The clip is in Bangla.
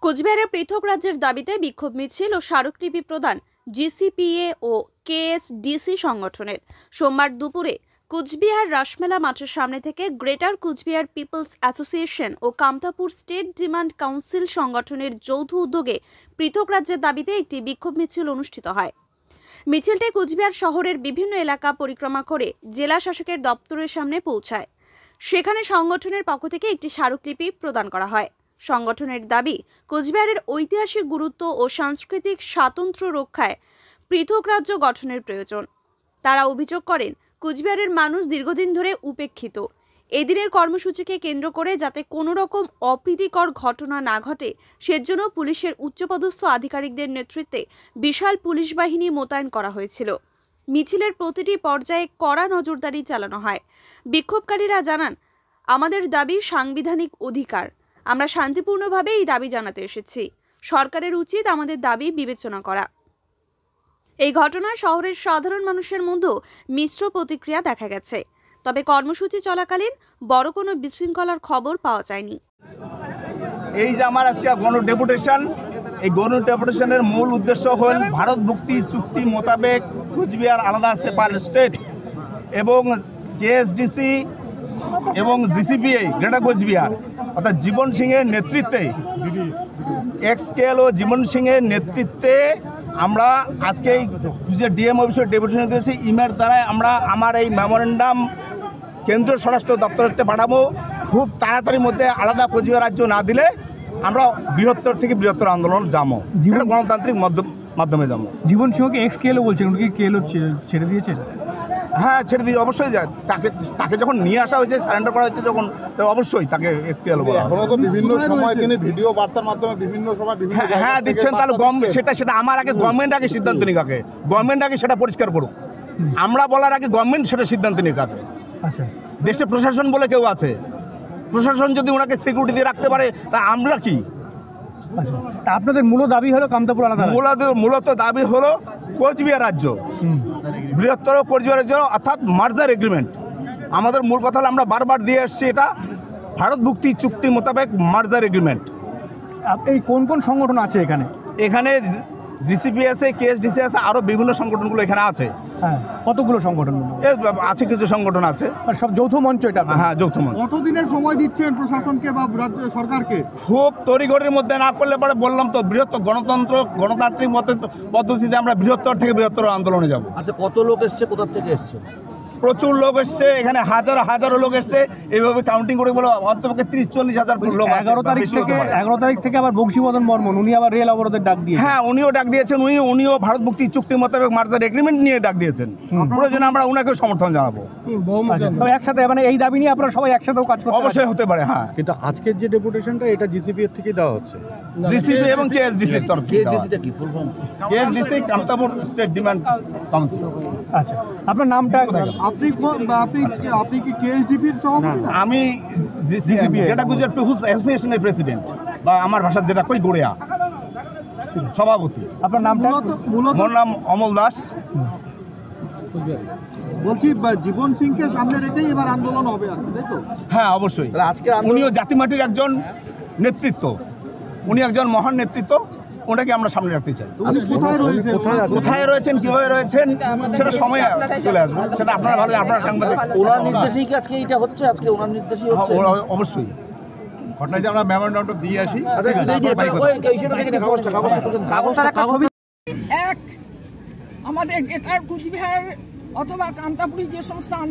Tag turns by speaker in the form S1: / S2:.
S1: কোচবিহারের পৃথক রাজ্যের দাবিতে বিক্ষোভ মিছিল ও স্মারকলিপি প্রদান জিসিপিএ ও কেএসডিসি সংগঠনের। সোমবার দুপুরে কুচবিহার রাসমেলা মাঠের সামনে থেকে গ্রেটার কুচবিহার পিপলস অ্যাসোসিয়েশন ও কামতাপুর স্টেট ডিমান্ড কাউন্সিল সংগঠনের যৌথ উদ্যোগে পৃথক রাজ্যের দাবিতে একটি বিক্ষোভ মিছিল অনুষ্ঠিত হয়। মিছিলটি কুচবিহার শহরের বিভিন্ন এলাকা পরিক্রমা করে জেলা শাসকের দপ্তরের সামনে পৌঁছায়। সেখানে সংগঠনের পক্ষ থেকে একটি স্মারকলিপি প্রদান করা হয়। সংগঠনের দাবি, কোচবিহারের ঐতিহাসিক গুরুত্ব ও সাংস্কৃতিক স্বাতন্ত্র্য রক্ষায় পৃথক রাজ্য গঠনের প্রয়োজন। তারা অভিযোগ করেন, কোচবিহারের মানুষ দীর্ঘদিন ধরে উপেক্ষিত। এদিনের কর্মসূচিকে কেন্দ্র করে যাতে কোনো রকম অপ্রীতিকর ঘটনা না ঘটে সেজন্য পুলিশের উচ্চপদস্থ আধিকারিকদের নেতৃত্বে বিশাল পুলিশ বাহিনী মোতায়েন করা হয়েছিল। মিছিলের প্রতিটি পর্যায়ে কড়া নজরদারি চালানো হয়। বিক্ষোভকারীরা জানান, আমাদের দাবি সাংবিধানিক অধিকার। আমরা শান্তিপূর্ণভাবে এই দাবি জানাতে এসেছি। সরকারের উচিত আমাদের দাবি বিবেচনা করা। এই ঘটনায় শহরের সাধারণ মানুষের মধ্যেও মিশ্র প্রতিক্রিয়া দেখা গেছে। তবে কর্মসূচি চলাকালীন বড় কোনো বিশৃঙ্খলার খবর পাওয়া যায়নি।
S2: এই যে আমার আজকে গণডেপুটেশন, এই গণডেপুটেশনের মূল উদ্দেশ্য হল ভারত মুক্তি চুক্তি মোতাবেক কুচবিহার আলাদা সেপারেট স্টেট এবং কেএসডিসি এবং জিসিপিএ গ্রেটার কোচবিহার অর্থাৎ জীবন সিংয়ের নেতৃত্বে এক্সকেএল ও জীবন সিংয়ের নেতৃত্বে আমরা আজকে এই ডিএম অফিসের ডেপুটেশন দিয়েছি। ইমেল দ্বারাই আমরা আমার এই মেমোরেন্ডাম কেন্দ্রীয় স্বরাষ্ট্র দপ্তরতে পাঠাবো। খুব তাড়াতাড়ির মধ্যে আলাদা কোচবিহার রাজ্য না দিলে আমরা বৃহত্তর থেকে বৃহত্তর আন্দোলন যাবো, গণতান্ত্রিক মাধ্যমে যাবো। জীবন সিংহকে এক্সকেএলও বলছেন, উনি কি কেএলও ছেড়ে দিয়েছেন? হ্যাঁ, ছেড়ে দিয়ে অবশ্যই যায়। তাকে যখন নিয়ে আসা হয়েছে, সারেন্ডার করা হয়েছে যখন, অবশ্যই তাকে এক্সকেএল বলা।
S3: বিভিন্ন সময় তিনি ভিডিও বার্তার মাধ্যমে বিভিন্ন সময়
S2: হ্যাঁ দিচ্ছেন। তাহলে সেটা আমার আগে গভর্নমেন্ট আগে সিদ্ধান্ত নিক, আগে গভর্নমেন্ট আগে সেটা পরিষ্কার করুক। আমরা বলার আগে গভর্নমেন্ট সেটা সিদ্ধান্ত নিক আগে। আচ্ছা, দেশে প্রশাসন বলে কেউ আছে, প্রশাসন যদি ওনাকে সিকিউরিটি দিয়ে রাখতে পারে তা আমরা কি?
S4: আপনাদের মূল দাবি হলো কামতাপুর আলাদা।
S2: মূলত দাবি হলো কোচবিহার রাজ্য, বৃহত্তর কোচবিহার রাজ্য অর্থাৎ মার্জার এগ্রিমেন্ট। আমাদের মূল কথা হলো, আমরা বারবার দিয়ে এসছি, এটা ভারত মুক্তি চুক্তি মোতাবেক মার্জার এগ্রিমেন্ট।
S4: এই কোন কোন সংগঠন আছে এখানে?
S2: এখানে জিসিপি আছে, কেএসডিসি আছে, আরও বিভিন্ন সংগঠনগুলো এখানে আছে।
S4: হ্যাঁ, কতগুলো সংগঠন
S2: আছে? কিছু সংগঠন আছে,
S4: সব যৌথ মঞ্চ এটা।
S2: হ্যাঁ, যৌথ মঞ্চ।
S3: কতদিনের সময় দিচ্ছেন প্রশাসনকে বা রাজ্য সরকারকে?
S2: খুব তড়িঘড়ির মধ্যে না করলে পরে বললাম তো, বৃহত্তর গণতান্ত্রিক পদ্ধতিতে আমরা বৃহত্তর থেকে বৃহত্তর আন্দোলনে যাব।
S5: আচ্ছা, কত লোক এসছে, কোথা থেকে এসছে?
S2: প্রচুর লোক এসছে, এখানে হাজারো লোক এসছে। এইভাবে কাউন্টিং করে বলো অন্তত 30-40 হাজার লোক।
S4: 11 তারিখ থেকে আবার বংশীবদন বর্মন উনি আবার রেল অবরোধের ডাক দিয়েছেন।
S2: হ্যাঁ, উনিও ডাক দিয়েছেন। উনিও ভারত মুক্তি চুক্তি মোতাবেক মার্জার এগ্রিমেন্ট নিয়ে ডাক দিয়েছেন। প্রয়োজনে আমরা ওনাকেও সমর্থন জানাবো।
S4: একসাথে মানে এই দাবি নিয়ে আপনারা সবাই একসাথেও কাজ করতে
S2: অবশ্যই হতে পারে। হ্যাঁ,
S3: কিন্তু আজকের যে ডেপুটেশনটা এটা জিসিপি এর থেকে দেওয়া হচ্ছে,
S2: জিসিপি এবং কেএসডিসির তরফ থেকে।
S5: কেএসডিসিটা কি full form?
S2: KSDC Kamtapur state demand council.
S4: আচ্ছা, আপনার নামটা?
S3: আপনি কি কেএসডিপির সভাপতি?
S2: আমি জিসিপি গ্রেটার কুচবিহার পিপলস অ্যাসোসিয়েশনের প্রেসিডেন্ট, বা আমার ভাষার যেটা কই গড়িয়া সভাপতি।
S4: আপনার নামটা?
S2: মোর নাম অমল দাস।
S3: বলছি জীবন সিংকে সামনে রেখেই এবার আন্দোলন হবে, তাই তো?
S2: হ্যাঁ, অবশ্যই। উনিও জাতিমাটির একজন নেতৃত্ব, উনি একজন মহান নেতৃত্ব, ওনাকে আমরা সামনে রাখতে চাই। কোথায় রয়েছেন, কিভাবে রয়েছেন, সেটা সময় চলে আসবে। সেটা আপনারা ভালো, আপনারা সাংবাদিক।
S5: ওনার নির্দেশেই কি আজকে এটা হচ্ছে? আজকে ওনার নির্দেশেই হচ্ছে?
S2: অবশ্যই।
S3: ঘটনায় যে আমরা মেমোরেন্ডামটা দিয়ে আসি।
S6: আমাদের গ্রেটার কুচবিহার অথবা কামতাপুরি যে সমস্ত আন্দোলন